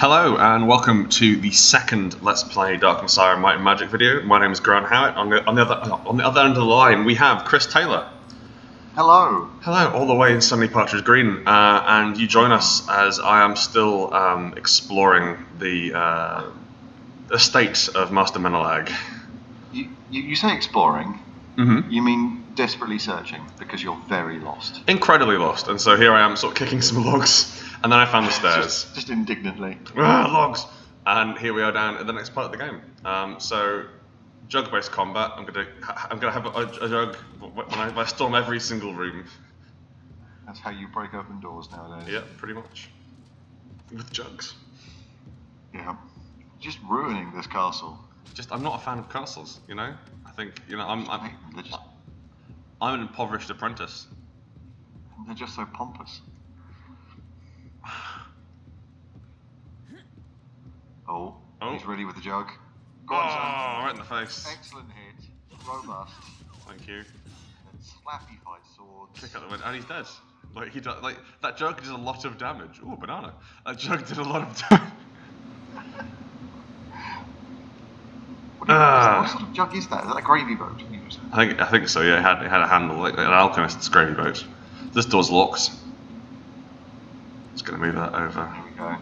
Hello and welcome to the second Let's Play Dark Messiah Might and Magic video. My name is Grant Howard. On the other end of the line we have Chris Taylor. Hello. Hello, all the way in sunny Partridge Green, and you join us as I am still exploring the estate of Master Menelag. You say exploring? Mm-hmm. You mean desperately searching because you're very lost? Incredibly lost, and so here I am sort of kicking some logs, and then I found the stairs. Just indignantly. Logs! And here we are down at the next part of the game. So, jug-based combat. I'm gonna have a jug when I storm every single room. That's how you break open doors nowadays. Yeah, pretty much. With jugs. Yeah. Just ruining this castle. I'm not a fan of castles, you know? I think, you know, I'm an impoverished apprentice. They're just so pompous. Oh, he's ready with the jug. Go on, son. Right in the face. Excellent hit. Robust. Thank you. And slappy fight swords. Kick out the wind, and he's dead. Like that jug did a lot of damage. Ooh, banana. That jug did a lot of damage. What sort of jug is that? Is that a gravy boat? I think so. Yeah, it had a handle like an alchemist's gravy boat. This door's locked. Just gonna move that over. There we go.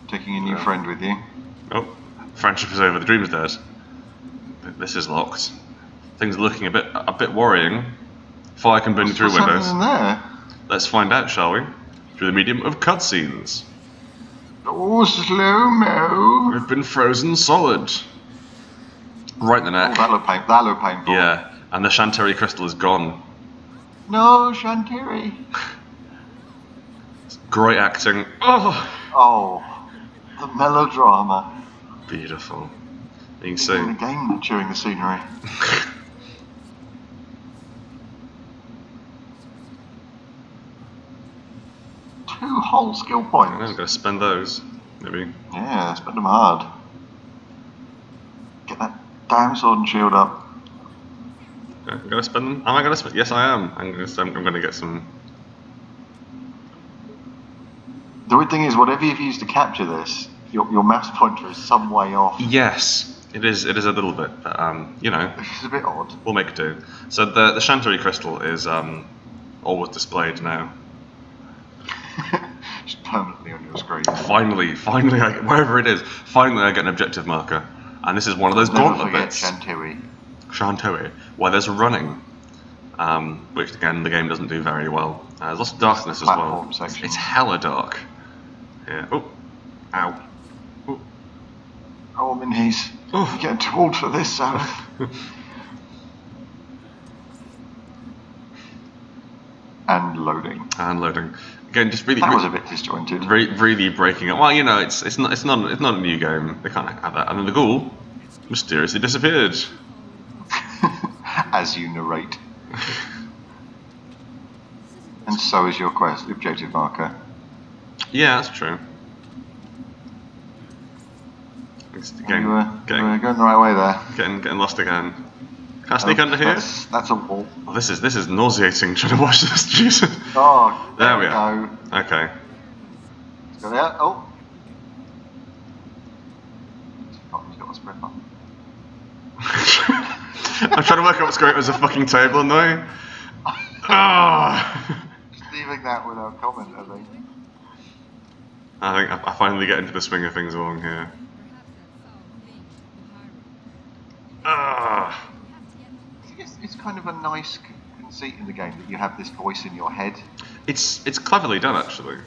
Taking a new friend with you. Oh, friendship is over. The dream's dead. This is locked. Things are looking a bit worrying. Fire can burn through windows. What's happening there? Let's find out, shall we? Through the medium of cutscenes. Oh, slow-mo. We've been frozen solid. Right in the neck. Oh, that looked painful. Yeah, and the Shantiri crystal is gone. No, Shantiri. Great acting. Oh, the melodrama. Beautiful. You can See. see. The game chewing the scenery. 2 whole skill points. I'm going to spend those, maybe. Yeah, spend them hard. Get that damn sword and shield up. Okay, I'm going to spend them. Am I going to spend? Yes, I am. I'm going to get some. The weird thing is, whatever you've used to capture this, your mouse pointer is some way off. Yes, it is. It is a little bit, but you know. It's a bit odd. We'll make it do. So the Shantiri crystal is always displayed now. Just permanently on your screen. Finally, wherever it is, finally I get an objective marker, and this is one of those gauntlet bits. Shantiri, where there's running, which again the game doesn't do very well. There's lots of darkness as well. It's hella dark. Yeah. Oh, ow. Oh, oh minis. You're getting too old for this, Sarah. And loading. Again, just really. That was a bit disjointed. Really breaking up. Well, you know, it's not a new game. They can't have that. And then the ghoul mysteriously disappeared. As you narrate. And so is your quest objective marker. Yeah, that's true. Getting going the right way there. Getting lost again. Can I sneak under here? That's a wall. Oh, this is nauseating trying to watch this. Jesus. Oh, there we are. Okay. Let's go there. Oh. He's got a spread button. I'm trying to work out what's going on as a fucking table, and I. Just leaving that without comment, I think. I think I finally get into the swing of things along here. It's kind of a nice conceit in the game that you have this voice in your head. It's cleverly done, actually.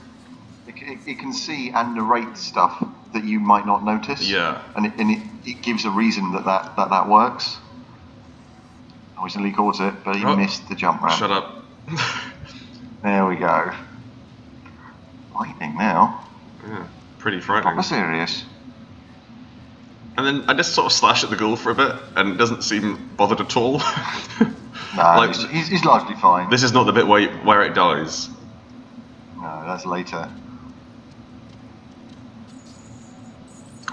It can see and narrate stuff that you might not notice. Yeah. And it gives a reason that works. I recently caught it, but he missed the jump ramp. Shut up. There we go. Lightning now. Yeah, pretty frightening. Proper serious. And then I just sort of slash at the ghoul for a bit, and it doesn't seem bothered at all. No, he's largely fine. This is not the bit where it dies. No, that's later.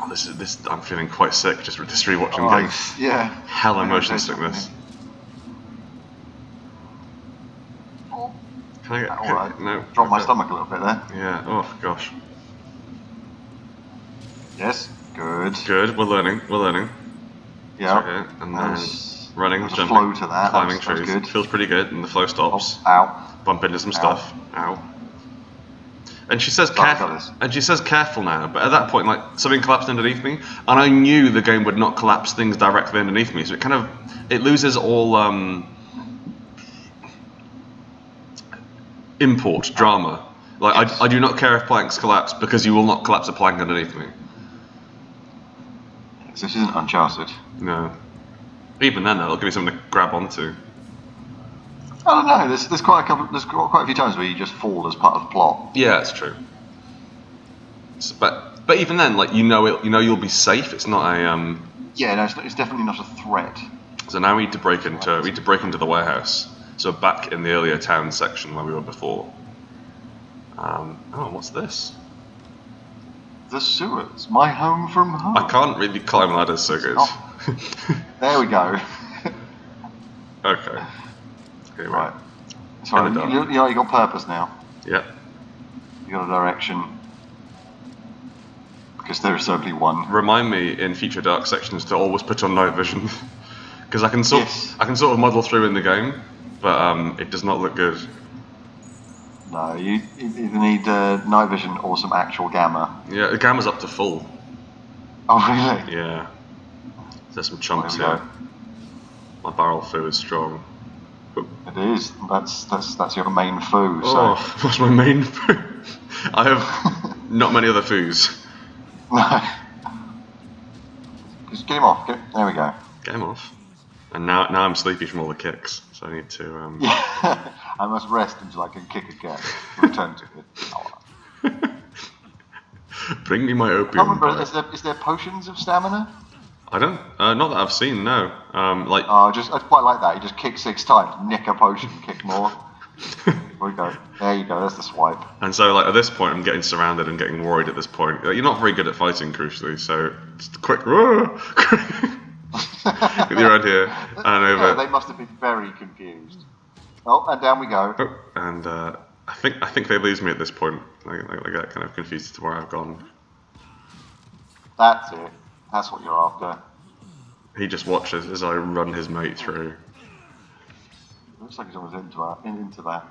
Oh, this. I'm feeling quite sick just rewatching games. Yeah. Hella motion sickness. Can I get? Alright. No. Drop my stomach a little bit there. Yeah. Oh gosh. Yes. Good. Good. We're learning. Yeah. Okay. And then running, jumping, flow to that. climbing That was trees. good. Feels pretty good, and the flow stops. Oh, ow. Bump into some Ow. stuff. Ow. And she says careful now, but at that point, like, something collapsed underneath me, and I knew the game would not collapse things directly underneath me, so it loses all import, drama. Like, Yes. I do not care if planks collapse, because you will not collapse a plank underneath me. This isn't Uncharted. No. Even then, though, it'll give me something to grab onto. I don't know. There's quite a few times where you just fall as part of the plot. Yeah, it's true. But even then, like, you'll be safe. It's not a Yeah, no, it's definitely not a threat. So now we need to break into the warehouse. So back in the earlier town section where we were before. Oh, what's this? The sewers. My home from home. I can't really climb ladders so good. There we go. Okay. Anyway. Right. Sorry, you got purpose now. Yep. You got a direction. Because there is certainly one. Remind me in future dark sections to always put on night vision, because I can sort of muddle through in the game, but it does not look good. No, you either need night vision or some actual gamma. Yeah, the gamma's up to full. Oh really? Yeah. There's some chunks There we here. My barrel foo is strong. It is. That's your main foo. Oh, So. that's my main foo. I have not many other foos. No. Just get him off. There we go. Get him off. And now I'm sleepy from all the kicks, so I need to. Yeah. I must rest until I can kick again. Return to it. Bring me my I opium. can't remember. Is there potions of stamina? I don't. Not that I've seen. No. Like. I quite like that. You just kick 6 times, nick a potion, kick more. There we go. There you go. That's the swipe. And so, like, at this point, I'm getting surrounded and getting worried. At this point, you're not very good at fighting, crucially. So, just a quick. Get you around here and over. Yeah, they must have been very confused. Oh, and down we go. Oh, and I think they lose me at this point. I get kind of confused as to where I've gone. That's it. That's what you're after. He just watches as I run his mate through. Looks like he's almost into that.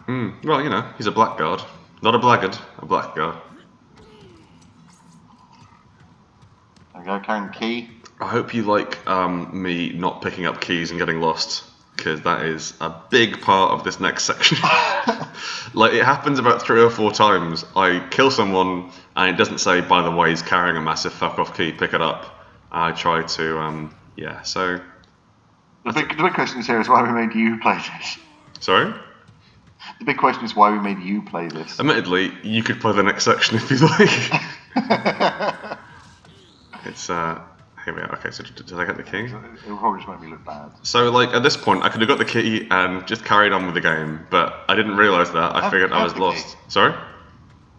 Well, you know, he's a blackguard. Not a blackguard, a blackguard. There we go, carrying the key. I hope you like me not picking up keys and getting lost, because that is a big part of this next section. Like, it happens about 3 or 4 times. I kill someone, and it doesn't say, by the way, he's carrying a massive fuck-off key, pick it up. I try to, yeah, so... The big question is here is why we made you play this. Sorry? The big question is why we made you play this. Admittedly, you could play the next section if you like. It's, here we are. Okay, so did I get the key? It will probably just make me look bad. So, like, at this point, I could have got the key and just carried on with the game, but I didn't realise that. I figured I was lost. Sorry?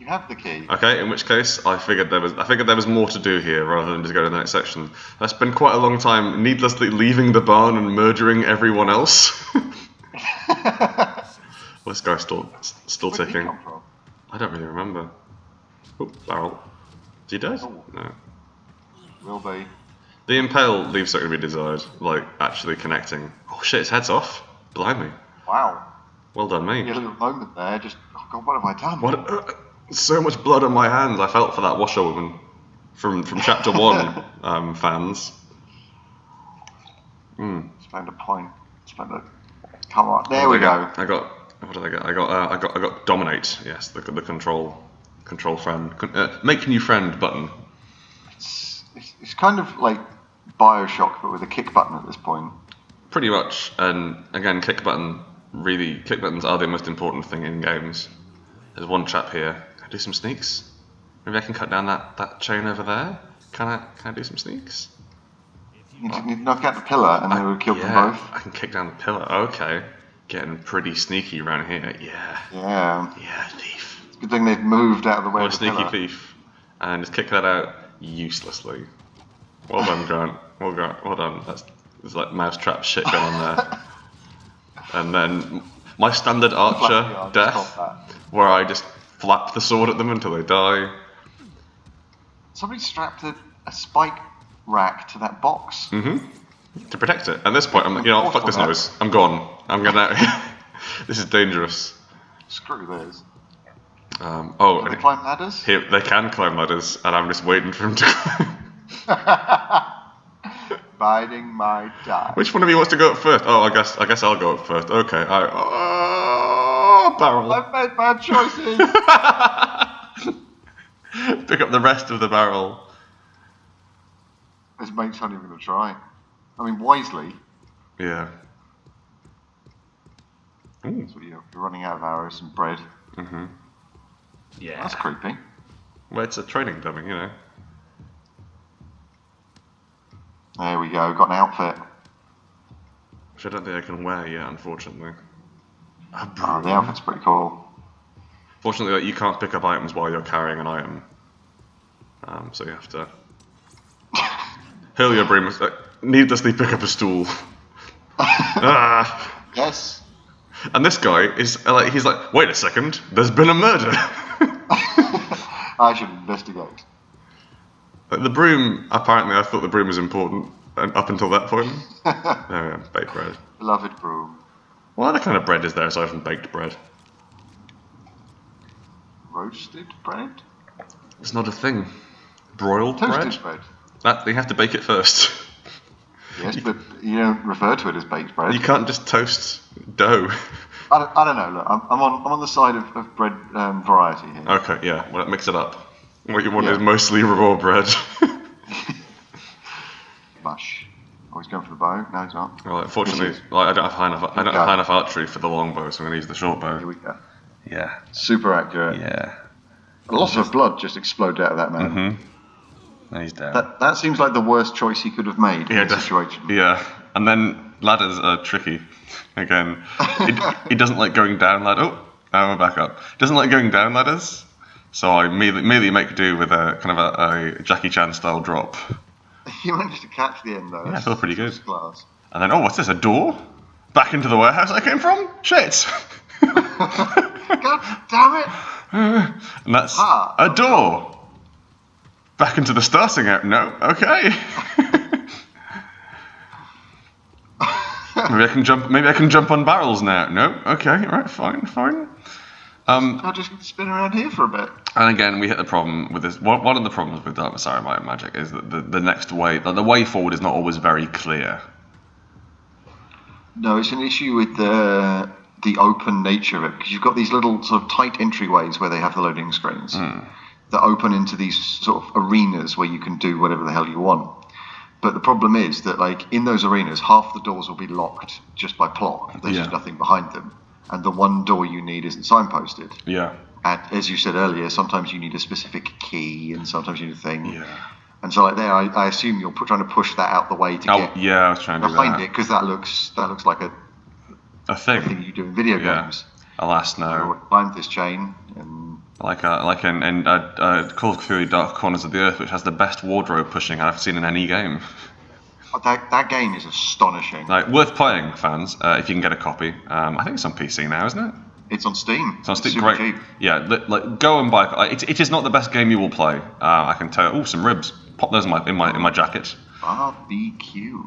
You have the key. Okay, in which case, I figured there was more to do here rather than just go to the next section. I spent quite a long time needlessly leaving the barn and murdering everyone else. Well, this guy's still Where did he ticking. come from? I don't really remember. Oh, barrel. Is he dead? Oh. No. Will be. The impale leaves something to be desired, like actually connecting. Oh shit, his head's off. Blimey. Wow. Well done, me. You had a little moment there, just, oh god, what have I done? What? So much blood on my hands. I felt for that washerwoman from chapter 1, fans. Spend a point. Come on, there we go. What did I get? I got dominate. Yes, the control friend. Make new friend button. It's kind of like Bioshock, but with a kick button at this point. Pretty much. And again, kick buttons are the most important thing in games. There's one chap here. Can I do some sneaks? Maybe I can cut down that chain over there. Can I do some sneaks? You need to knock out the pillar and then we'll kill them both. I can kick down the pillar. Okay. Getting pretty sneaky around here. Yeah. Yeah, thief. It's a good thing they've moved out of the way What of a the sneaky pillar. thief. And just kick that out uselessly. Well done, Grant. Well done. There's like mousetrap shit going on there. And then my standard archer death, where I just flap the sword at them until they die. Somebody strapped a a spike rack to that box. To protect it. At this point, I'm like, you know, fuck this noise. I'm gone. I'm gonna. This is dangerous. Screw this. Can they climb ladders? Here, they can climb ladders, and I'm just waiting for him to climb. Biding my time. Which one of you wants to go up first? Oh, I guess I'll go up first. Okay. Barrel. I've made bad choices. Pick up the rest of the barrel. His mate's not even going to try. I mean, wisely. Yeah. Ooh. So you're running out of arrows and bread. Yeah. That's creepy. Well, it's a training dummy, you know. There we go, got an outfit. Which I don't think I can wear yet, unfortunately. Oh, the outfit's pretty cool. Fortunately, like, you can't pick up items while you're carrying an item. So you have to hurl your broom, needlessly pick up a stool. Yes. And this guy is he's like, wait a second, there's been a murder. I should investigate. Like the broom, apparently I thought the broom was important up until that point. There we go, baked bread. Beloved broom. What other kind of bread is there aside from baked bread? Roasted bread? It's not a thing. Broiled Toasted bread? You have to bake it first. Yes, but you don't refer to it as baked bread. You can't just toast dough. I don't know. Look, I'm on the side of bread variety here. Okay, yeah. Well, mix it up. What you want is mostly raw bread. Mush. Oh, he's going for the bow. No, he's not. Well, unfortunately, I don't have high enough archery for the longbow, so I'm going to use the short bow. Here we go. Yeah. Super accurate. Yeah. A lot of blood just exploded out of that man. And he's down. That seems like the worst choice he could have made in this situation. Yeah. And then ladders are tricky. Again, he doesn't like going down ladders. Oh, now we're back up. He doesn't like going down ladders, so I immediately make do with a kind of a Jackie Chan style drop. You managed to catch the end though. Yeah, I feel pretty good. Class. And then, what's this? A door? Back into the warehouse I came from? Shit! God damn it! And that's a door. Back into the starting out. No, okay. Maybe I can jump on barrels now. No, okay, right, fine. I'll just spin around here for a bit. And again, we hit the problem with this. One of the problems with Dark Messiah Might and Magic is that the next way, the way forward is not always very clear. No, it's an issue with the open nature of it, because you've got these little sort of tight entryways where they have the loading screens that open into these sort of arenas where you can do whatever the hell you want. But the problem is that, like, in those arenas, half the doors will be locked just by plot. There's just nothing behind them. And the one door you need isn't signposted. Yeah. And as you said earlier, sometimes you need a specific key, and sometimes you need a thing. Yeah. And so, like there, I assume you're trying to push that out the way to get I was trying to do behind that. it, because that looks like a thing you do in video games. Alas, no. So climb this chain and like in Call of Duty Dark Corners of the Earth, which has the best wardrobe pushing I've seen in any game. that game is astonishing. Like, worth playing, fans, if you can get a copy. I think it's on PC now, isn't it? It's on Steam. It's on Steam. Super Great. cheap. Yeah, like go and buy. It is not the best game you will play. I can tell. Oh, some ribs. Pop those in my jacket. Barbecue.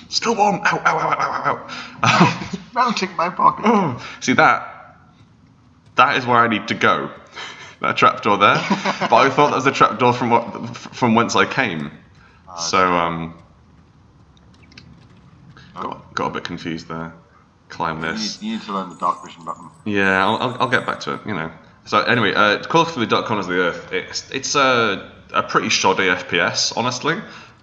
Still warm. Ow. Melting my pocket. Oh, see that is where I need to go. That trapdoor there. But I thought that was the trapdoor from whence I came. So got a bit confused there. Climb this. You need to learn the dark vision button. Yeah, I'll get back to it. You know. So anyway, Call of Duty Dark Corners of the Earth. It's a pretty shoddy FPS, honestly,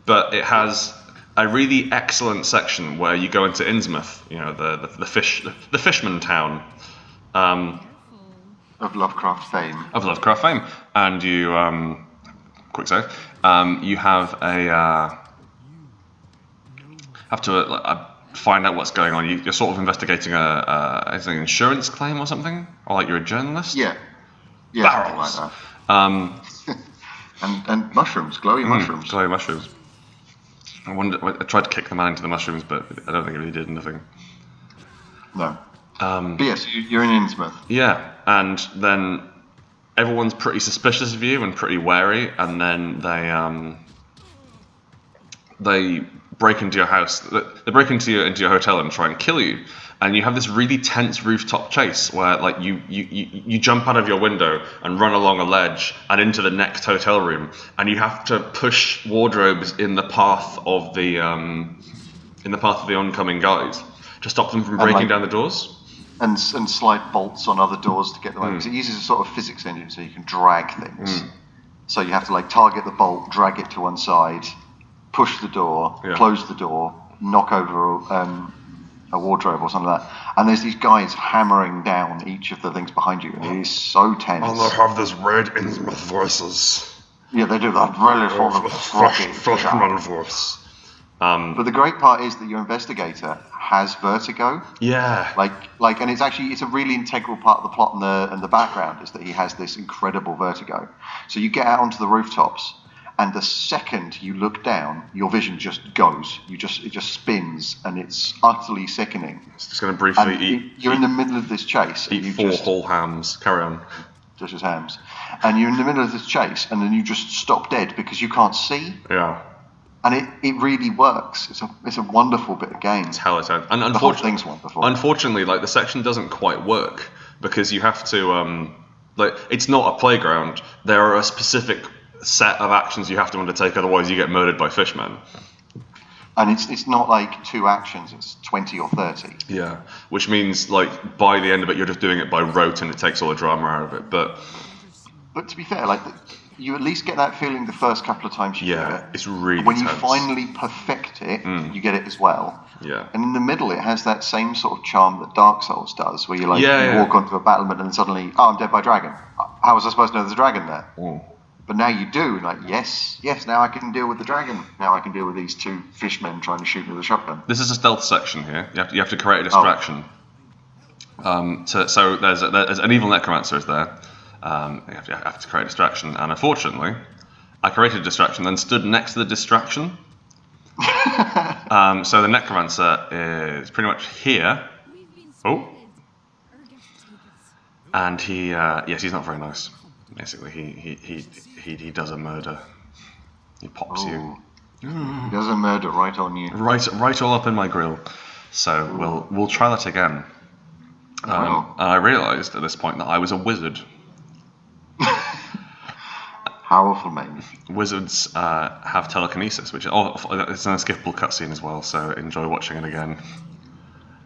but it has a really excellent section where you go into Innsmouth, you know, the fishman town. Of Lovecraft fame. And you quick save. You have to find out what's going on. You're sort of investigating an insurance claim or something, or like you're a journalist. Yeah, barrels. Like that. And mushrooms, glowy mushrooms. Glowy mushrooms. I tried to kick the man into the mushrooms, but I don't think it really did anything. No. But yes, you're in Innsmouth. Yeah, and then everyone's pretty suspicious of you and pretty wary, and then they break into your house. They break into your hotel and try and kill you. And you have this really tense rooftop chase where like you jump out of your window and run along a ledge and into the next hotel room, and you have to push wardrobes in the path of the oncoming guys to stop them from breaking down the doors. And slide bolts on other doors to get them out. Because it uses a sort of physics engine so you can drag things. So you have to like target the bolt, drag it to one side, push the door, close the door, knock over a wardrobe or something like that. And there's these guys hammering down each of the things behind you, and it is so tense. And they have this red intimate voices. Yeah, they do that really sort of freshman voice. But the great part is that your investigator has vertigo. Yeah. Like, and it's a really integral part of the plot and the background is that he has this incredible vertigo. So you get out onto the rooftops, and the second you look down, your vision just goes. It just spins, and it's utterly sickening. It's just going to briefly eat. You're in the middle of this chase. Eat four whole hams. Carry on. Just as hams. And you're in the middle of this chase, and then you just stop dead because you can't see. Yeah. And it really works. It's a wonderful bit of game. It's hell it's out. And the whole thing's wonderful. Unfortunately, like the section doesn't quite work because you have to it's not a playground. There are a specific set of actions you have to undertake, otherwise you get murdered by fishmen. And it's not like 2 actions, it's 20 or 30. Yeah, which means like by the end of it you're just doing it by rote and it takes all the drama out of it. But to be fair, like you at least get that feeling the first couple of times you do it. It's really when tense. you finally perfect it, you get it as well. Yeah. And in the middle it has that same sort of charm that Dark Souls does, where you walk onto a battlement and then suddenly, I'm dead by a dragon. How was I supposed to know there's a dragon there? But now you do, like, yes, now I can deal with the dragon. Now I can deal with these 2 fishmen trying to shoot me with a shotgun. This is a stealth section here. You have to create a distraction. So there's an evil necromancer is there. You have to create a distraction, and unfortunately, I created a distraction, then stood next to the distraction. So the necromancer is pretty much here. Oh, and he's not very nice. Basically, he does a murder. He pops you. He does a murder right on you. Right all up in my grill. So we'll try that again. And I realised at this point that I was a wizard. Powerful man. Wizards have telekinesis, which it's an unskippable cutscene as well. So enjoy watching it again.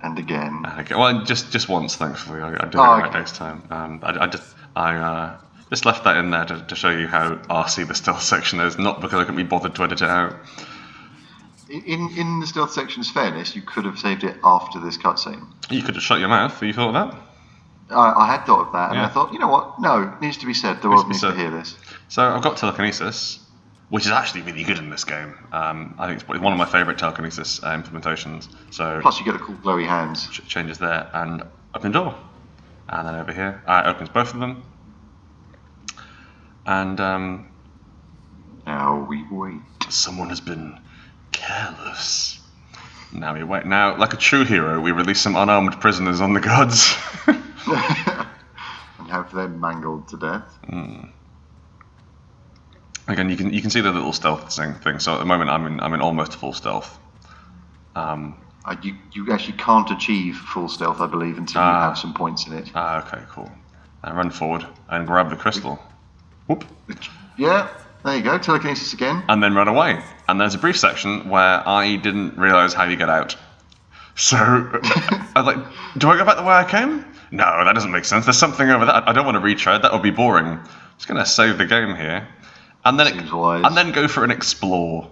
And again. Well, just once, thankfully. I do it right next time. I just left that in there to show you how arsey the stealth section is, not because I couldn't be bothered to edit it out. In the stealth section's fairness, you could have saved it after this cutscene. You could have shut your mouth. Have you thought of that? I had thought of that, and I thought, you know what? No, it needs to be said. The world needs to hear this. So I've got telekinesis, which is actually really good in this game. I think it's one of my favourite telekinesis implementations. So plus, you get a cool glowy hands. Changes there, and open door, and then over here, it opens both of them. And now we wait. Someone has been careless. Now we wait. Now, like a true hero, we release some unarmed prisoners on the gods. And have them mangled to death. Again, you can see the little stealth thing. So at the moment, I'm in almost full stealth. You actually can't achieve full stealth, I believe, until you have some points in it. Okay, cool. And run forward and grab the crystal. Whoop. Yeah, there you go. Telekinesis again. And then run away. And there's a brief section where I didn't realise how you get out. So I was like, do I go back the way I came? No, that doesn't make sense. There's something over there. I don't want to retread. That would be boring. I'm just going to save the game here. And then go for an explore.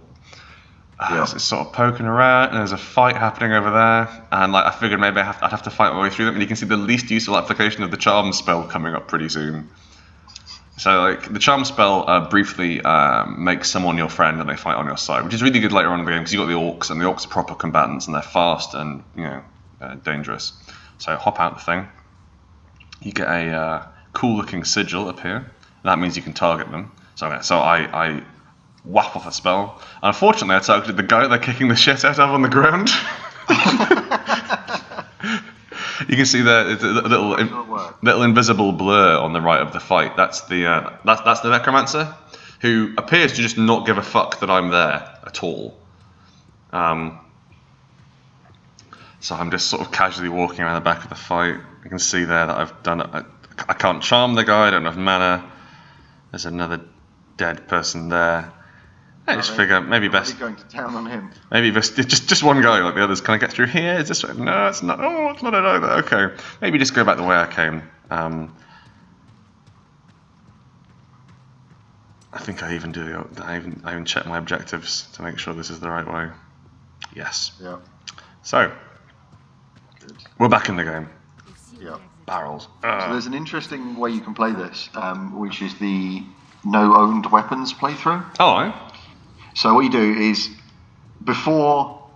So it's sort of poking around, and there's a fight happening over there. And I figured maybe I'd have to fight my way through them. And you can see the least useful application of the charm spell coming up pretty soon. So the charm spell briefly makes someone your friend and they fight on your side, which is really good later on in the game because you've got the orcs, and the orcs are proper combatants and they're fast and dangerous. So hop out the thing. You get a cool looking sigil up here. That means you can target them. So I whap off a spell. Unfortunately, I targeted the guy they're kicking the shit out of on the ground. You can see there a little invisible blur on the right of the fight. That's the necromancer, who appears to just not give a fuck that I'm there at all. So I'm just sort of casually walking around the back of the fight. You can see there that I've done it. I can't charm the guy. I don't have mana. There's another dead person there. I just figure maybe best going to town on him. Maybe just one guy like the others. Can I get through here? Is this way? No, it's not. Oh, it's not either. Okay, maybe just go back the way I came. I think I even I even check my objectives to make sure this is the right way. Yes. Yeah. So we're back in the game. Yeah. Barrels. So there's an interesting way you can play this, which is the no owned weapons playthrough. Oh. So what you do is before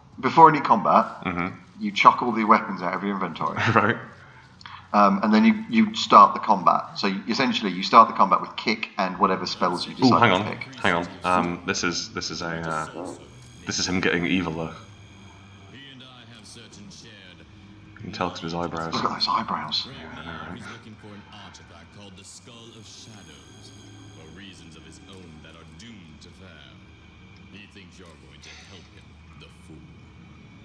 any combat, you chuck all the weapons out of your inventory. Right. And then you start the combat. So essentially, you start the combat with kick and whatever spells you decide to pick. Hang on. This is him getting eviler. You can tell because of his eyebrows. Look at those eyebrows. Yeah, He's looking for an artifact called the Skull of Shadows, for reasons of his own that are doomed to fail. He thinks you're going to help him, the fool.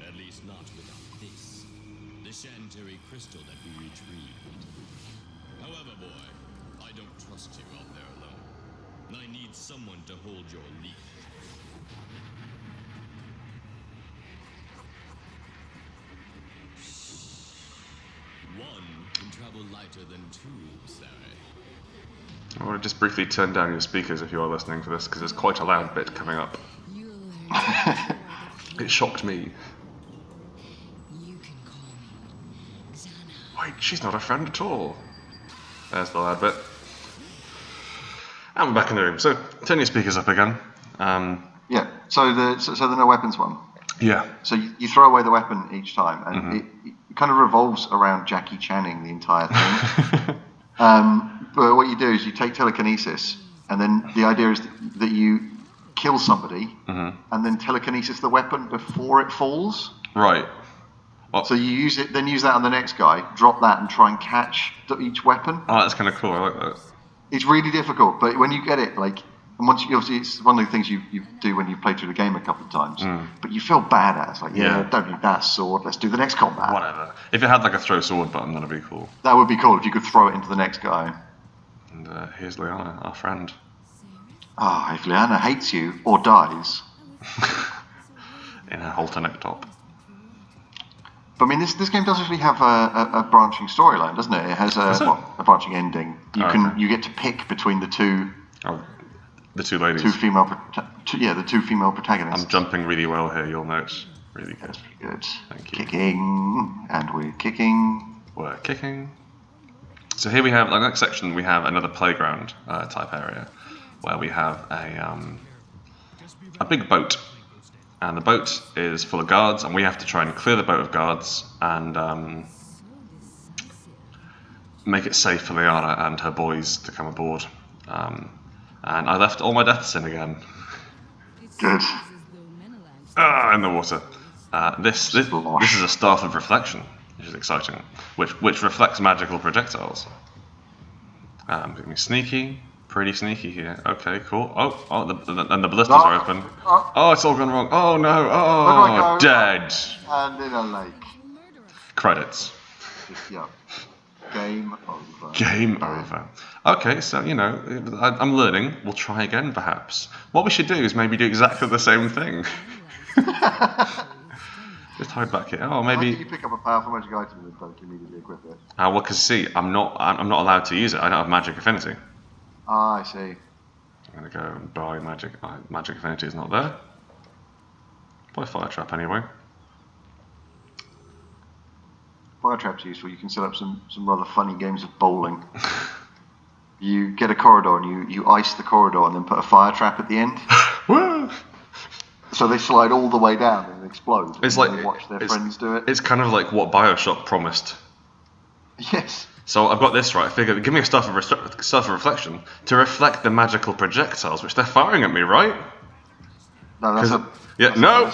At least not without this, the Shantiri crystal that we retrieved. However, boy, I don't trust you out there alone. I need someone to hold your leash. One can travel lighter than two, sorry. I want to just briefly turn down your speakers if you are listening to this, because there's quite a loud bit coming up. It shocked me. Wait, she's not a friend at all. There's the loud bit. And we're back in the room. So turn your speakers up again. Yeah. So the no weapons one. Yeah. So you throw away the weapon each time, and it kind of revolves around Jackie Channing the entire thing. But what you do is you take telekinesis, and then the idea is that you kill somebody, and then telekinesis the weapon before it falls. Right. Well, so you use that on the next guy, drop that, and try and catch each weapon. Oh, that's kind of cool. I like that. It's really difficult, but when you get it, and once you, obviously it's one of the things you do when you play through the game a couple of times, but you feel bad at it. It's like, don't need that sword, let's do the next combat. Whatever. If it had like a throw sword button, that'd be cool. That would be cool if you could throw it into the next guy. And here's Liana, our friend. If Liana hates you or dies. In her halter top. But I mean, this game does actually have a branching storyline, doesn't it? It has a branching ending. You get to pick between the two. Oh, the two ladies. The two female protagonists. I'm jumping really well here. You'll notice. Really good. That's pretty good. Thank you. Kicking, and we're kicking. We're kicking. So here we have, like next section, we have another playground type area, where we have a big boat. And the boat is full of guards, and we have to try and clear the boat of guards and make it safe for Liana and her boys to come aboard. And I left all my deaths in again. Good. In the water. This is a staff of reflection, which is exciting, which reflects magical projectiles. Being sneaky. Pretty sneaky here. Okay, cool. And the blisters are open. Oh, it's all gone wrong. Oh no. Oh, dead. And in a lake. Credits. Yeah. Game over. Game over. Okay, so, I'm learning. We'll try again, perhaps. What we should do is maybe do exactly the same thing. Just hide back here. Oh, maybe. How do you pick up a powerful magic item and don't immediately equip it? Well, because see, I'm not allowed to use it. I don't have magic affinity. I see. I'm gonna go and buy magic. Magic affinity is not there. Buy fire trap anyway. Fire trap's useful. You can set up some rather funny games of bowling. You get a corridor and you ice the corridor and then put a fire trap at the end. So they slide all the way down and explode. It's and like they watch their friends do it. It's kind of like what BioShock promised. Yes. So I've got this right. I figured, give me a staff of reflection to reflect the magical projectiles which they're firing at me, right? No, that's no.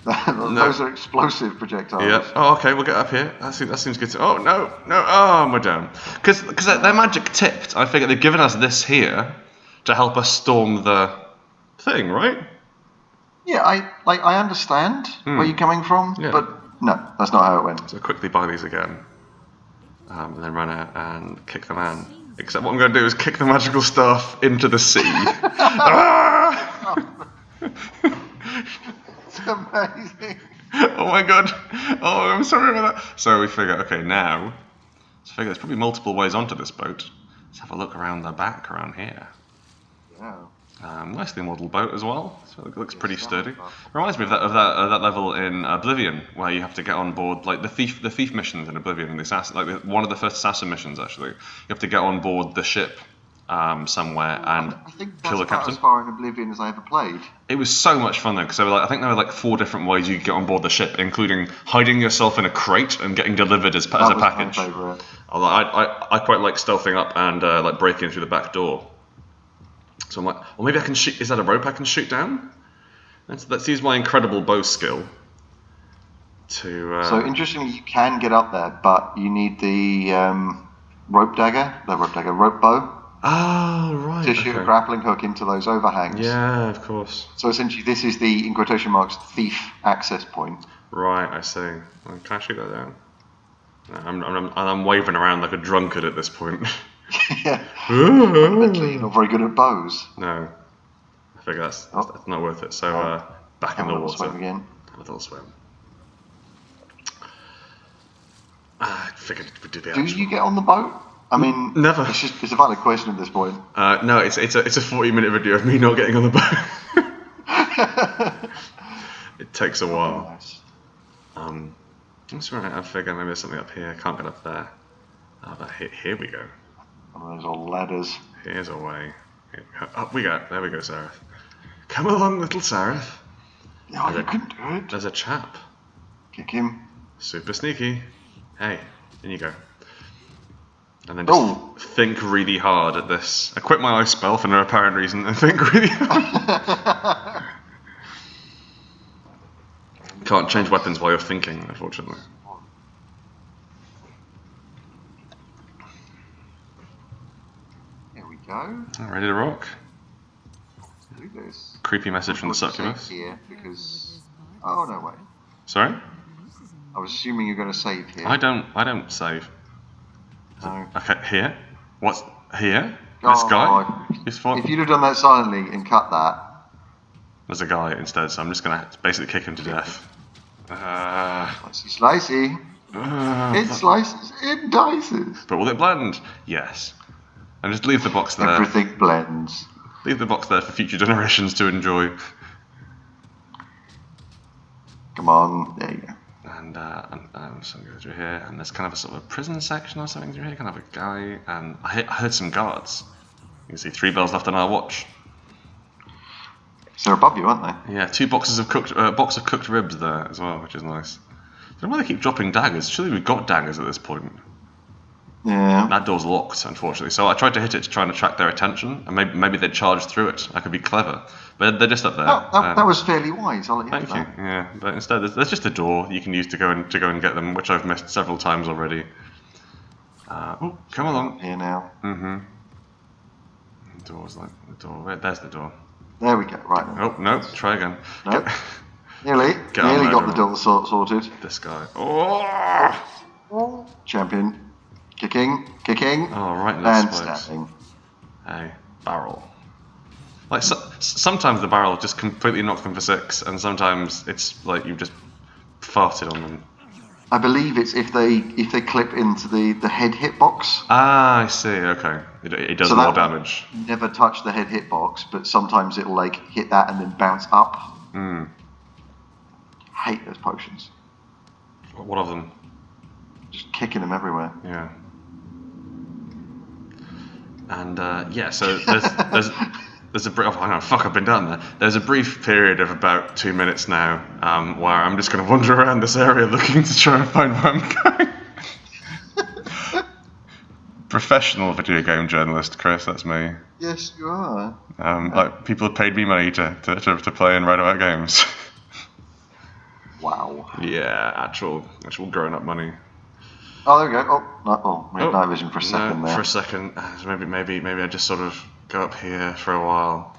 Those are explosive projectiles. Yeah. Oh, okay. We'll get up here. That seems good. Oh no. Oh, we're down. Because they're magic tipped. I figure they've given us this here to help us storm the thing, right? Yeah, I understand where you're coming from, but no, that's not how it went. So quickly buy these again, and then run out and kick the man. Except what I'm going to do is kick the magical staff into the sea. Ah! It's amazing. Oh my god. Oh, I'm sorry about that. So we figure, okay, now, there's probably multiple ways onto this boat. Let's have a look around the back around here. Yeah. Nicely modelled boat as well. So it looks pretty sturdy. Reminds me of that level in Oblivion where you have to get on board, like the thief missions in Oblivion, and the assassin, like one of the first assassin missions actually. You have to get on board the ship somewhere and I think kill the that's about captain. as far in Oblivion as I ever played. It was so much fun though, because I think there were like 4 different ways you could get on board the ship, including hiding yourself in a crate and getting delivered as a package. My favourite. I quite like stealthing up and like breaking through the back door. So I'm like, well, maybe I can shoot. Is that a rope I can shoot down? Let's use my incredible bow skill to. So interestingly, you can get up there, but you need the rope bow. Oh, right. To shoot a grappling hook into those overhangs. Yeah, of course. So essentially, this is the, in quotation marks, thief access point. Right, I see. Well, can I shoot that down? No, I'm waving around like a drunkard at this point. Yeah. Fundamentally, not very good at bows. No. I figure that's not worth it. So, back in the water. Swim again. Have a little swim. I figured we'd do the Do you get on the boat? I mean, never. It's a valid question at this point. No, it's a 40-minute video of me not getting on the boat. It takes a while. Nice. That's right. I figure maybe there's something up here. I can't get up there. But here we go. One of those old ladders. Here's a way. Up we go. There we go, Sareth. Come along, little Sareth. No, you couldn't do it. There's a chap. Kick him. Super sneaky. Hey, in you go. And then just think really hard at this. I quit my ice spell for no apparent reason and think really hard. Can't change weapons while you're thinking, unfortunately. Here we go. Ready to rock? Do this. Creepy message from the succubus. Here because. Oh no, wait. Sorry? I was assuming you're going to save here. I don't save. No. Okay, here. What's here? This guy? If you'd have done that silently and cut that. There's a guy instead, so I'm just going to basically kick him to death. Slicey. It slices, it dices. But will it blend? Yes. And just leave the box there. Everything blends. Leave the box there for future generations to enjoy. Come on, there you go. And so go through here, and there's kind of a sort of a prison section or something through here, kind of a guy, and I heard some guards. You can see 3 bells left on our watch. So they're above you, aren't they? Yeah, 2 boxes of box of cooked ribs there as well, which is nice. I don't know why they keep dropping daggers. Surely we've got daggers at this point. Yeah. That door's locked, unfortunately. So I tried to hit it to try and attract their attention, and maybe they'd charge through it. I could be clever, but they're just up there. That was fairly wise. I'll let you Thank have you. that. Yeah, but instead there's just a door you can use to go and get them, which I've missed several times already. Oh, come along. Here now. Mm-hmm. The door's like the door. There's the door. There we go. Right. Oh no! Try again. Nope. Nearly got the door sorted. This guy. Oh! Champion. Kicking. Oh, right in and this place. stabbing. Hey, barrel. Like sometimes the barrel just completely knocks them for 6, and sometimes it's like you've just farted on them. I believe it's if they clip into the head hitbox. Ah, I see. Okay, it does more damage. Never touch the head hitbox, but sometimes it'll like hit that and then bounce up. Hate those potions. What of them? Just kicking them everywhere. Yeah. And so there's a brief. Oh, hang on, fuck! I've been down there. There's a brief period of about 2 minutes now, where I'm just going to wander around this area looking to try and find where I'm going. Professional video game journalist, Chris. That's me. Yes, you are. Like people have paid me money to play and write about games. Yeah, actual grown-up money. Oh, there we go. We had night vision for a second there. For a second. Maybe I just sort of go up here for a while.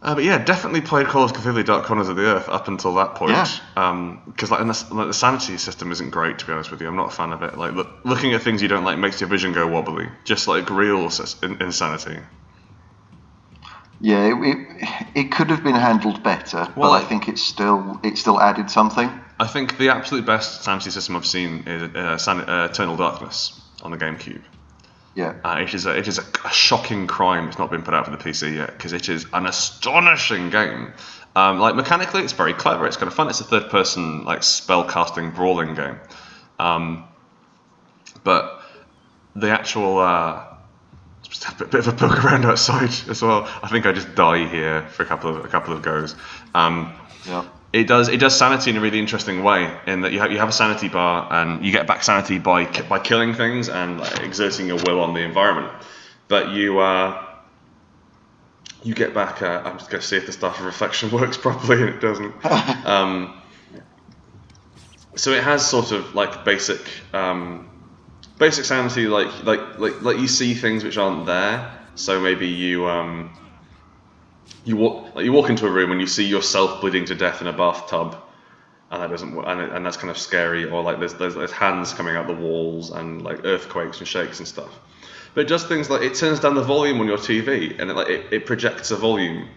But yeah, definitely played Call of Cthulhu Dark Corners of the Earth up until that point. Yeah. Because the sanity system isn't great, to be honest with you. I'm not a fan of it. Like looking at things you don't like makes your vision go wobbly, just like real insanity. Yeah, it could have been handled better, but I think it still added something. I think the absolute best sanity system I've seen is Eternal Darkness on the GameCube. Yeah. It is a shocking crime it's not been put out for the PC yet, because it is an astonishing game. Like mechanically, it's very clever. It's kind of fun. It's a third-person like spell-casting brawling game. But the actual just a bit of a poke around outside as well. I think I just die here for a couple of goes. Yeah. It does sanity in a really interesting way, in that you have a sanity bar, and you get back sanity by killing things and like, exerting your will on the environment. But you get back. I'm just going to see if the Staff of Reflection works properly, and it doesn't. So it has sort of like basic sanity, like you see things which aren't there. So maybe you walk into a room and you see yourself bleeding to death in a bathtub, and that doesn't, and that's kind of scary. Or like there's hands coming out the walls, and like earthquakes and shakes and stuff. But it does things like it turns down the volume on your TV, and it projects a volume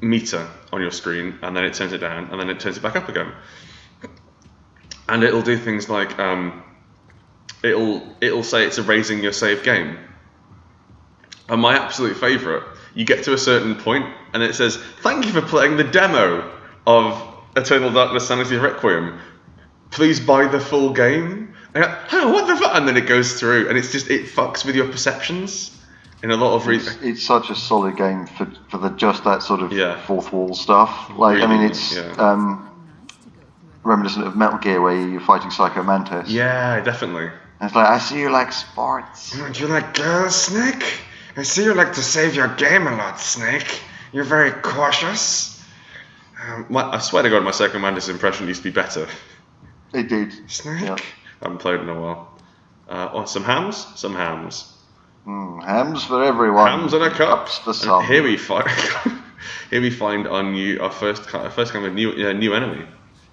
meter on your screen, and then it turns it down, and then it turns it back up again. And it'll do things like it'll say it's erasing your saved game. And my absolute favourite, you get to a certain point and it says, "Thank you for playing the demo of Eternal Darkness Sanity Requiem. Please buy the full game." And I go, "Oh, what the fuck?" And then it goes through, and it fucks with your perceptions in a lot of reasons. It's such a solid game for just that sort of fourth wall stuff. Like, really, I mean, it's reminiscent of Metal Gear, where you're fighting Psycho Mantis. Yeah, definitely. And it's like, I see you like sports. Do you like girls, Snake? I see you like to save your game a lot, Snake. You're very cautious. I swear to God, my Psycho Mantis impression used to be better. It did. Snake? Yeah. I haven't played it in a while. Some hams? Some hams. Hams for everyone. Hams and a cup. Cups for some. Here we find our first kind of new enemy.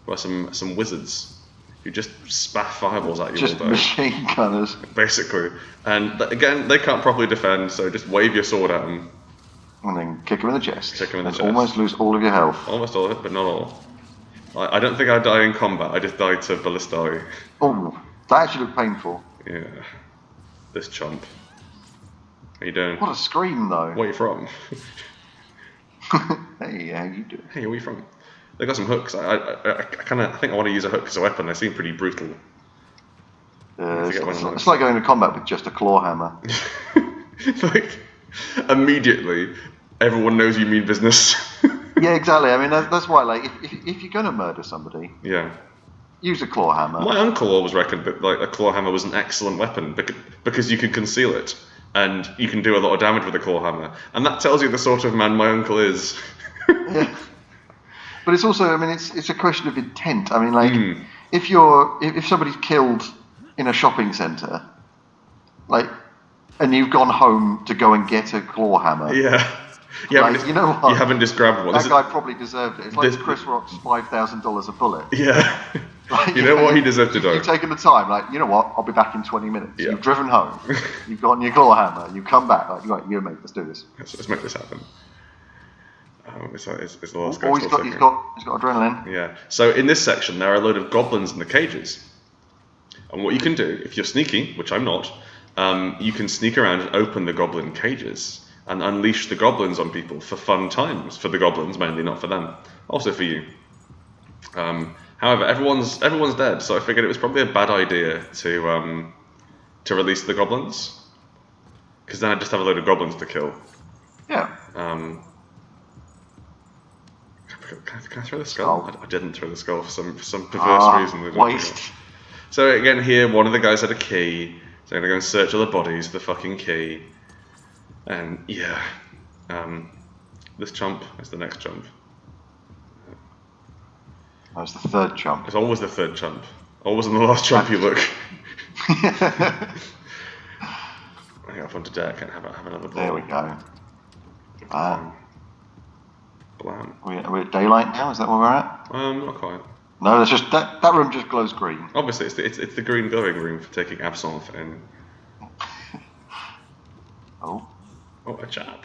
Well, some wizards who just spat fireballs at you just all day. Machine gunners. Basically. And again, they can't properly defend, so just wave your sword at them. And then kick them in the chest. Kick them in the chest. Almost lose all of your health. Almost all of it, but not all. I don't think I die in combat, I just die to ballistae. Oh, that actually looked painful. Yeah. This chomp. How you doing? What a scream, though. Where are you from? Hey, how you doing? Hey, where are you from? They've got some hooks. I think I want to use a hook as a weapon. They seem pretty brutal. It's like going to combat with just a claw hammer. Like, immediately, everyone knows you mean business. Yeah, exactly. I mean, that's why, like, if you're going to murder somebody, use a claw hammer. My uncle always reckoned that like a claw hammer was an excellent weapon because you can conceal it and you can do a lot of damage with a claw hammer, and that tells you the sort of man my uncle is. Yeah. But it's also, I mean, it's a question of intent. I mean, like, if somebody's killed in a shopping centre, like, and you've gone home to go and get a claw hammer. Yeah. Like, you know what? You haven't just grabbed one. That guy probably deserved it. It's like Chris Rock's $5,000 a bullet. Yeah. Like, you know what? He deserved to die. You've taken the time. Like, you know what? I'll be back in 20 minutes. Yeah. You've driven home. You've gotten your claw hammer. You come back. Like, right, you mate, let's do this. Let's make this happen. It's the last guy. He's got adrenaline. Yeah. So in this section, there are a load of goblins in the cages. And what you can do, if you're sneaky, which I'm not, you can sneak around and open the goblin cages and unleash the goblins on people for fun times. For the goblins, mainly, not for them. Also for you. However, everyone's dead, so I figured it was probably a bad idea to release the goblins, because then I'd just have a load of goblins to kill. Yeah. Can I throw the skull? I didn't throw the skull for some perverse reason. Waste. So again, here one of the guys had a key, so I'm gonna go and search all the bodies for the fucking key. And yeah, this chomp is the next chomp. That was the third jump. It's always the third jump. Always on the last jump you look. I get up onto deck and have another ball. There we go. Blam. Are we at daylight now? Is that where we're at? Not quite. No, that's just that room just glows green. Obviously, it's the green glowing room for taking absinthe in. Oh, a chap.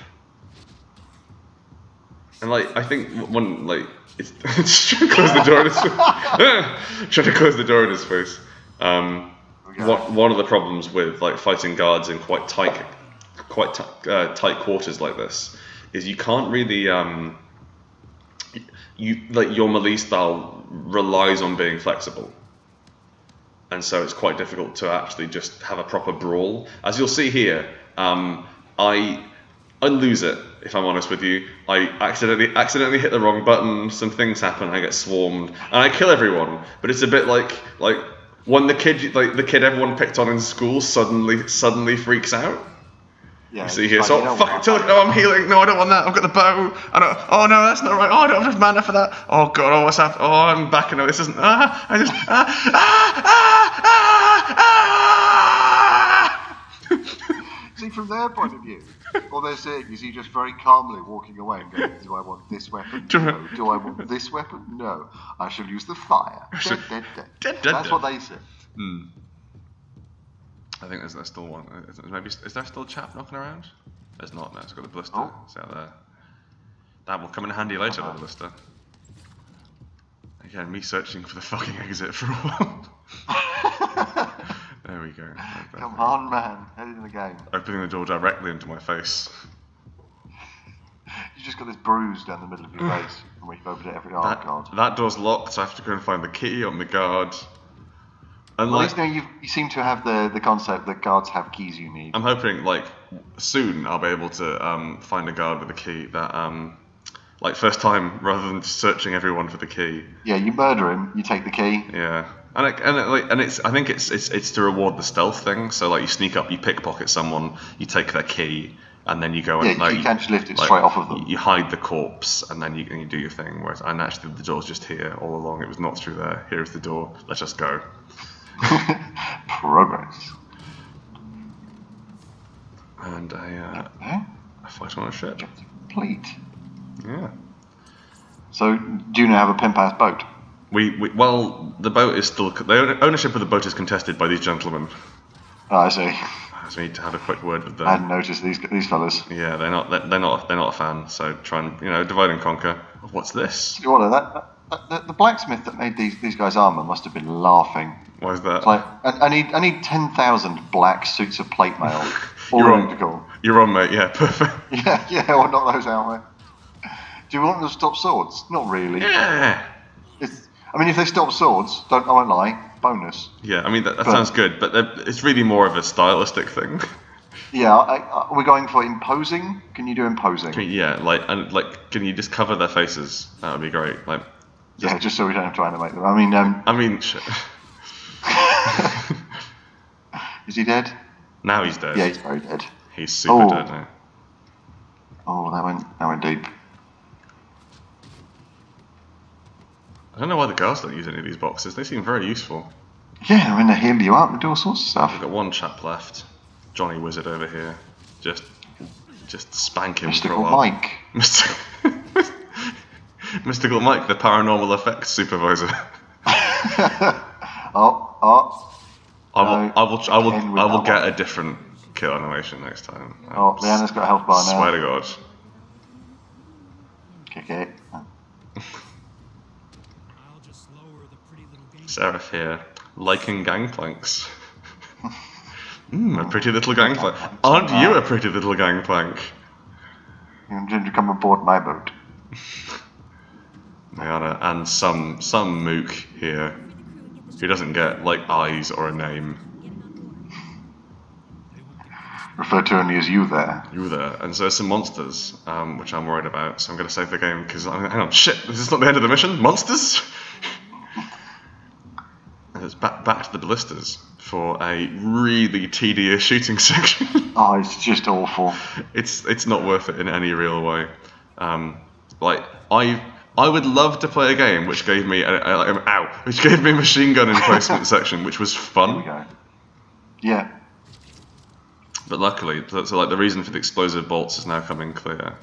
And I think one it's trying to close the door in his trying to close the door in his face. One of the problems with fighting guards in quite tight quarters like this is you can't really your melee style relies on being flexible, and so it's quite difficult to actually just have a proper brawl. As you'll see here, I lose it, if I'm honest with you. I accidentally hit the wrong button, some things happen, I get swarmed, and I kill everyone. But it's a bit like when the kid everyone picked on in school suddenly freaks out. yeah. You see here, so fuck it, no, I'm healing, no, I don't want that, I've got the bow, oh no, that's not right, oh, I don't have mana for that, oh god, oh, what's happening, oh, I'm back, no, this isn't, See, from their point of view, all they're saying is he just very calmly walking away and going, do I want this weapon? No. Do I want this weapon? No. I shall use the fire. Dead. That's what they say. I think there's still one. Is there still a chap knocking around? There's not. No, it's got the blister. Oh. It's out there. That will come in handy later, the blister. Again, me searching for the fucking exit for a while. There we go. Come on, man. Head in the game. Opening the door directly into my face. You just got this bruise down the middle of your face from where you've opened it every god. That door's locked, so I have to go and find the key on the guard. And at least now you seem to have the concept that guards have keys you need. I'm hoping soon I'll be able to find a guard with a key that first time rather than searching everyone for the key. Yeah, you murder him, you take the key. Yeah. And it's I think it's to reward the stealth thing. So you sneak up, you pickpocket someone, you take their key, and then you go and you can't just lift it straight off of them. You hide the corpse, and then you do your thing. Whereas actually the door's just here all along. It was not through there. Here's the door. Let's just go. Progress. And I fight on a ship. Complete. Yeah. So do you now have a pimp-ass boat? Well, the boat is still the ownership of the boat is contested by these gentlemen. Oh, I see. So we need to have a quick word with them. I hadn't noticed these fellas. Yeah, they're not a fan. So try and divide and conquer. What's this? The blacksmith that made these guys' armor must have been laughing. Why is that? It's I need 10,000 black suits of plate mail. All ready to go. You're on, mate. Yeah, perfect. Yeah, we'll knock those out, mate. Do you want them to stop swords? Not really. Yeah. If they stop swords, I won't lie, bonus. Yeah, that sounds good, but it's really more of a stylistic thing. Yeah, we're going for imposing. Can you do imposing? Can you just cover their faces? That would be great. Just so we don't have to animate them. Shit. Is he dead? Now he's dead. Yeah, he's very dead. He's super dead now. Oh, that went deep. I don't know why the girls don't use any of these boxes. They seem very useful. Yeah, they heal you up and do all sorts of stuff. We've got one chap left. Johnny Wizard over here. Just spank him for a while. Mike. Mystical Mike, the paranormal effects supervisor. I will get a different kill animation next time. Leanna's got a health bar now. Swear to God. Kick it. Seraph here, liking gangplanks. A pretty little gangplank. Aren't you a pretty little gangplank? You intend to come aboard my boat. Leanna, and some mook here who doesn't get eyes or a name. Referred to only as you there. You there. And so there's some monsters, which I'm worried about. So I'm going to save the game because hang on, shit, this is not the end of the mission. Monsters. And it's back to the ballistas for a really tedious shooting section. Oh, it's just awful. It's not worth it in any real way. I would love to play a game which gave me which gave me a machine gun emplacement section, which was fun. Here we go. Yeah. But luckily, so like the reason for the explosive bolts is now coming clear.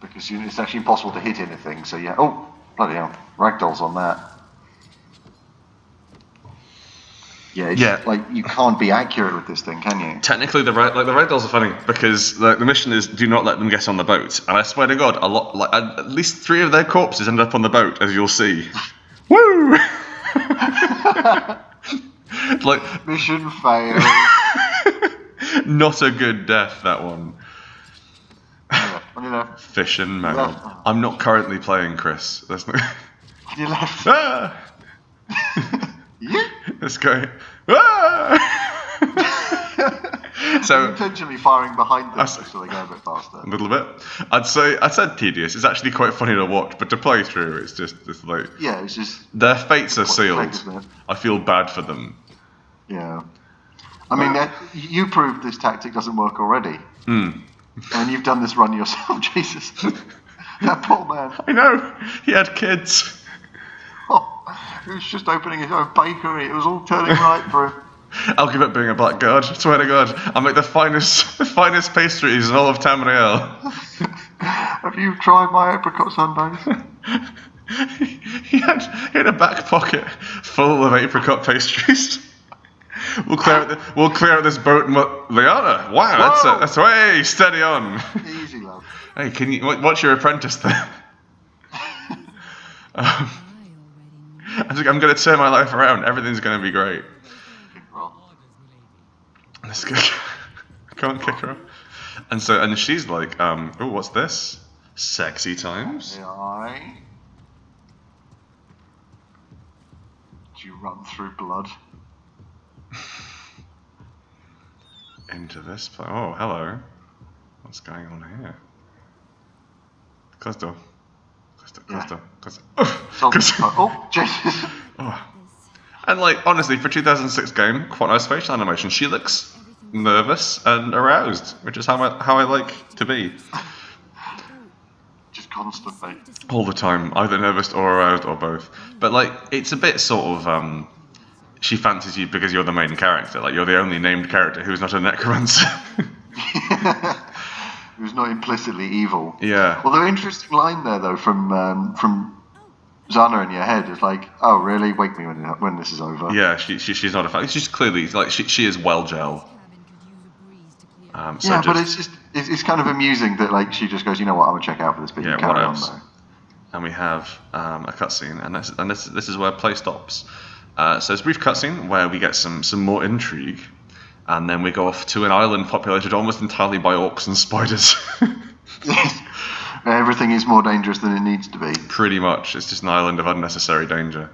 Because it's actually impossible to hit anything. So yeah. Oh, bloody hell! Ragdolls on that. Yeah, it's like you can't be accurate with this thing, can you? Technically, the ragdolls are funny because the mission is do not let them get on the boat, and I swear to God, at least 3 of their corpses end up on the boat, as you'll see. Woo! Like mission failed. Not a good death, that one. On your left. Fish and mode. I'm not currently playing, Chris. That's not. On your left. Ah! Yeah. Let's go. Ah! So intentionally firing behind them so they go a bit faster. A little bit. I'd said tedious. It's actually quite funny to watch, but to play through, it's like it's just their fates are sealed. I feel bad for them. Yeah. I mean, you proved this tactic doesn't work already. And you've done this run yourself, Jesus. That poor man. I know. He had kids. He was just opening his own bakery. It was all turning right for him. I'll give up being a blackguard. I swear to God, I'll make the finest pastries in all of Tamriel. Have you tried my apricot sundaes? he had a back pocket full of apricot pastries. We'll clear out this boat and Liana. Wow, that's way steady on. Easy, love. Hey, can you watch your apprentice there? I'm going to turn my life around. Everything's going to be great. Let's go. Can't kick her off. And she's like, oh, what's this? Sexy times. Aye. Do you run through blood? Into this place. Oh, hello. What's going on here? Close door. Oh, Jesus. Oh. And like, honestly, for 2006 game, quite nice facial animation. She looks nervous and aroused, which is how I like to be. Just constantly. All the time, either nervous or aroused or both. But like, it's a bit sort of, she fancies you because you're the main character. Like, you're the only named character who's not a necromancer. Who's not implicitly evil. Yeah. Well, the interesting line there, though, from Zana in your head is like, oh, really? Wake me when this is over. Yeah, she's not a fan. She's clearly, like, she is well gel. But it's kind of amusing that, like, she just goes, you know what, I'm going to check out for this bit. Yeah, carry what on, else? though. And we have a cutscene, and this is where play stops. So it's a brief cutscene where we get some more intrigue, and then we go off to an island populated almost entirely by orcs and spiders. Everything is more dangerous than it needs to be. Pretty much, it's just an island of unnecessary danger.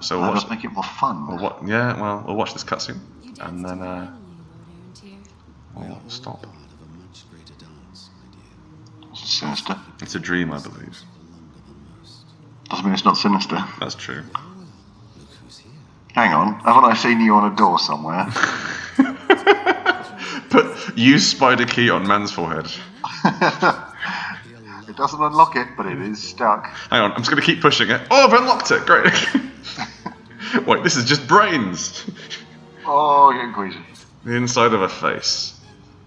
So that does make it more fun. We'll watch this cutscene, and then we'll stop. It's sinister. It's a dream, I believe. Doesn't mean it's not sinister. That's true. Hang on, haven't I seen you on a door somewhere? Use spider key on man's forehead. It doesn't unlock it, but it is stuck. Hang on, I'm just going to keep pushing it. Oh, I've unlocked it, great. Wait, this is just brains. Oh, getting queasy. The inside of a face.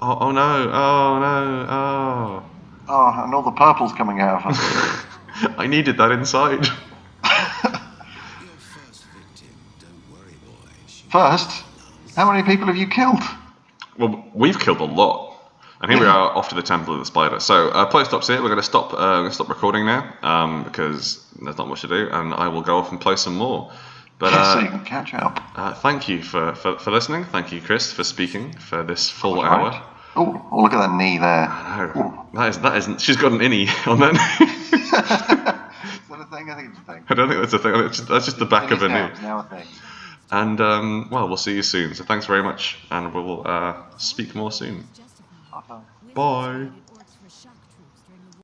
Oh no, oh no, oh. Oh, and all the purple's coming out of her. I needed that inside. First, how many people have you killed? Well, we've killed a lot. And here we are off to the Temple of the Spider. So, play stops here. We're going to stop recording now because there's not much to do, and I will go off and play some more. But so you can catch up. Thank you for listening. Thank you, Chris, for speaking for this full hour. Right. Oh, look at that knee there. I know. That isn't. She's got an innie on that knee. Is that a thing? I think it's a thing. I don't think that's a thing. That's just the back of a knee. It's now a thing. And we'll see you soon. So thanks very much, and we'll speak more soon. Bye.